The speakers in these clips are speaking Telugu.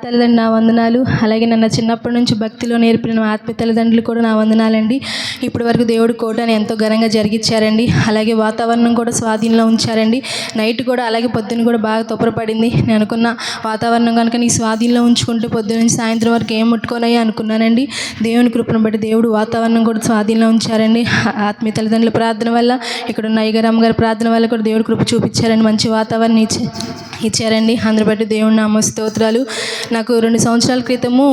తల్లిదండ్రులు నా వందనాలు. అలాగే నన్ను చిన్నప్పటి నుంచి భక్తిలో నేర్పిన మా ఆత్మీయ తల్లిదండ్రులు కూడా నా వందనాలండి. ఇప్పటి వరకు దేవుడు కోటని ఎంతో ఘనంగా జరిగించారండి. అలాగే వాతావరణం కూడా స్వాధీనంలో ఉంచారండి. నైట్ కూడా అలాగే పొద్దున్న కూడా బాగా తుప్పరపడింది. నేను అనుకున్న వాతావరణం కనుక నీ స్వాధీనంలో ఉంచుకుంటే పొద్దున్న నుంచి సాయంత్రం వరకు ఏం ముట్టుకోనయ్యా అనుకున్నానండి. దేవుని కృపను బట్టి దేవుడు వాతావరణం కూడా స్వాధీనంలో ఉంచారండి. ఆత్మీయ తల్లిదండ్రుల ప్రార్థన వల్ల, ఇక్కడ ఉన్న అయ్యగారు అమ్మగారి ప్రార్థన వల్ల కూడా దేవుడు కృప చూపించారండి. మంచి వాతావరణం ఇచ్చారండి. అందరి బట్టి దేవుని నామ స్తోత్రాలు. నాకు 2 సంవత్సరాల క్రితము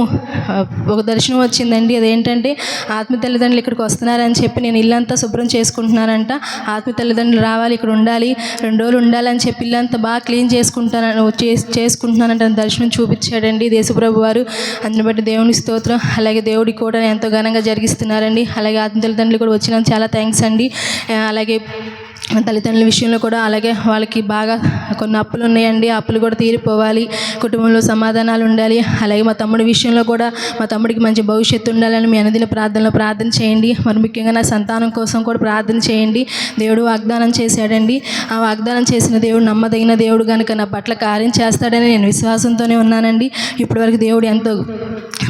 ఒక దర్శనం వచ్చిందండి. అదేంటంటే ఆత్మీయ తల్లిదండ్రులు ఇక్కడికి వస్తున్నారని చెప్పి నేను ఇల్లంతా శుభ్రం చేసుకుంటున్నానంట. ఆత్మీయ తల్లిదండ్రులు రావాలి, ఇక్కడ ఉండాలి, 2 రోజులు ఉండాలని చెప్పి ఇల్లంతా బాగా క్లీన్ చేసుకుంటున్నానంట దర్శనం చూపించాడండి దేశప్రభు వారు. అందుని బట్టి దేవుని స్తోత్రం. అలాగే దేవుడి కూడా ఎంతో ఘనంగా జరిగిస్తున్నారండి. అలాగే ఆత్మీయ తల్లిదండ్రులు కూడా వచ్చినందుకు చాలా థ్యాంక్స్ అండి. అలాగే తల్లిదండ్రుల విషయంలో కూడా అలాగే వాళ్ళకి బాగా కొన్ని అప్పులు ఉన్నాయండి. ఆ అప్పులు కూడా తీరిపోవాలి, కుటుంబంలో సమాధానాలు ఉండాలి. అలాగే మా తమ్ముడి విషయంలో కూడా మా తమ్ముడికి మంచి భవిష్యత్తు ఉండాలని మీ అనుదిన ప్రార్థనలో ప్రార్థన చేయండి. మరి ముఖ్యంగా నా సంతానం కోసం కూడా ప్రార్థన చేయండి. దేవుడు వాగ్దానం చేశాడండి. ఆ వాగ్దానం చేసిన దేవుడు నమ్మదగిన దేవుడు కనుక నా పట్ల కార్యం చేస్తాడని నేను విశ్వాసంతోనే ఉన్నానండి. ఇప్పటివరకు దేవుడు ఎంతో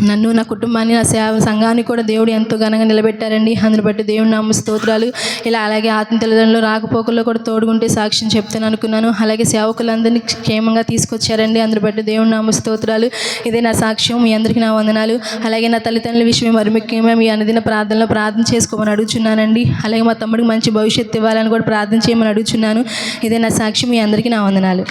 నన్ను, నా కుటుంబాన్ని, నా సంఘాన్ని కూడా దేవుడు ఎంతో ఘనంగా నిలబెట్టారండి. అందుని బట్టి దేవుని నామ స్తోత్రాలు. ఇలా అలాగే ఆత్మీయ తల్లిదండ్రులు రాకపోకల్లో కూడా తోడుగుంటే సాక్ష్యం చెప్తాను అనుకున్నాను. అలాగే సేవకులందరినీ క్షేమంగా తీసుకొచ్చారండి. అందుని బట్టి దేవుని నామ స్తోత్రాలు. ఇదే నా సాక్ష్యం. మీ అందరికీ నా వందనాలు. అలాగే నా తల్లిదండ్రుల విషయం మరి ముఖ్యంగా మీ అనుదిన ప్రార్థనలో ప్రార్థన చేసుకోమని అడుగుచున్నానండి. అలాగే మా తమ్ముడికి మంచి భవిష్యత్తు ఇవ్వాలని కూడా ప్రార్థన చేయమని అడుగుచున్నాను. ఇదే నా సాక్ష్యం. మీ అందరికీ నా వందనాలు.